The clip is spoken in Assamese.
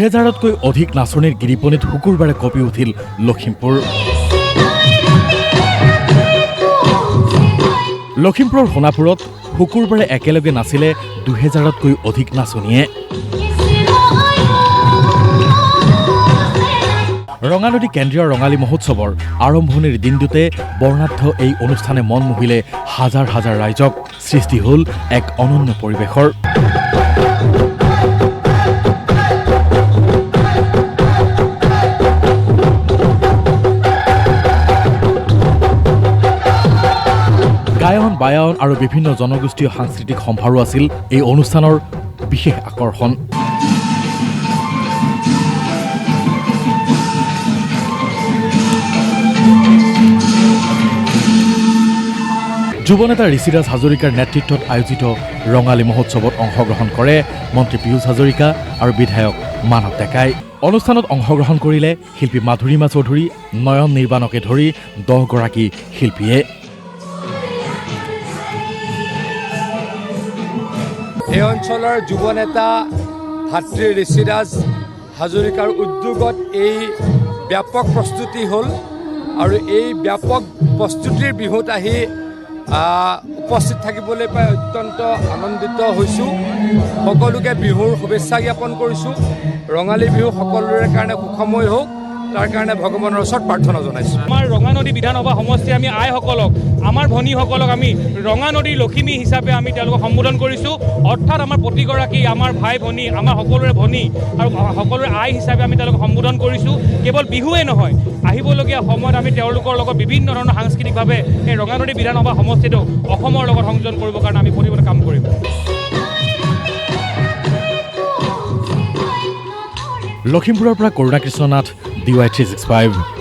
2000তকৈ অধিক নাচনীৰ গিৰিপনিত শুকুৰবাৰে কঁপি উঠিল লখিমপুৰ। লখিমপুৰৰ সোণাপুৰত শুকুৰবাৰে একেলগে নাচিলে 2000তকৈ অধিক নাচনীয়ে। ৰঙানদী কেন্দ্ৰীয় ৰঙালী মহোৎসৱৰ আৰম্ভণিৰ দিনটোতে বৰ্ণাঢ্য এই অনুষ্ঠানে মন মুহিলে হাজাৰ হাজাৰ ৰাইজক। সৃষ্টি হ'ল এক অনন্য পৰিৱেশৰ। গায়ন বায়ন আৰু বিভিন্ন জনগোষ্ঠীয় সাংস্কৃতিক সম্ভাৰো আছিল এই অনুষ্ঠানৰ বিশেষ আকৰ্ষণ। যুৱনেতা ঋষিৰাজ হাজৰিকাৰ নেতৃত্বত আয়োজিত ৰঙালী মহোৎসৱত অংশগ্ৰহণ কৰে মন্ত্ৰী পীয়ুষ হাজৰিকা আৰু বিধায়ক মানৱ ডেকাই। অনুষ্ঠানত অংশগ্ৰহণ কৰিলে শিল্পী মাধুৰীমা চৌধুৰী, নয়ন নিৰ্বাণকে ধৰি 10 গৰাকী শিল্পীয়ে। এই অঞ্চলৰ যুৱনেতা ভাতৃ ঋষিৰাজ হাজৰিকাৰ উদ্যোগত এই ব্যাপক প্ৰস্তুতি হ'ল আৰু এই ব্যাপক প্ৰস্তুতিৰ বিহুত আহি উপস্থিত থাকিবলৈ পাই অত্যন্ত আনন্দিত হৈছোঁ। সকলোকে বিহুৰ শুভেচ্ছা জ্ঞাপন কৰিছোঁ। ৰঙালী বিহু সকলোৰে কাৰণে সুখময় হওক, তাৰ কাৰণে ভগৱানৰ ওচৰত প্ৰাৰ্থনা জনাইছোঁ। আমাৰ ৰঙানদী বিধানসভা সমষ্টি আমি আইসকলক, আমাৰ ভনীসকলক আমি ৰঙানদীৰ লখিমী হিচাপে আমি তেওঁলোকক সম্বোধন কৰিছোঁ। অৰ্থাৎ আমাৰ প্ৰতিগৰাকী আমাৰ ভাই ভনী, আমাৰ সকলোৰে ভনী আৰু সকলোৰে আই হিচাপে আমি তেওঁলোকক সম্বোধন কৰিছোঁ। কেৱল বিহুৱে নহয়, আহিবলগীয়া সময়ত আমি তেওঁলোকৰ লগত বিভিন্ন ধৰণৰ সাংস্কৃতিকভাৱে এই ৰঙানদী বিধানসভা সমষ্টিটো অসমৰ লগত সংযোজন কৰিবৰ কাৰণে আমি প্ৰতিবাৰে কাম কৰিম। লখিমপুৰৰ পৰা কৰুণা কৃষ্ণ নাথ, DY365।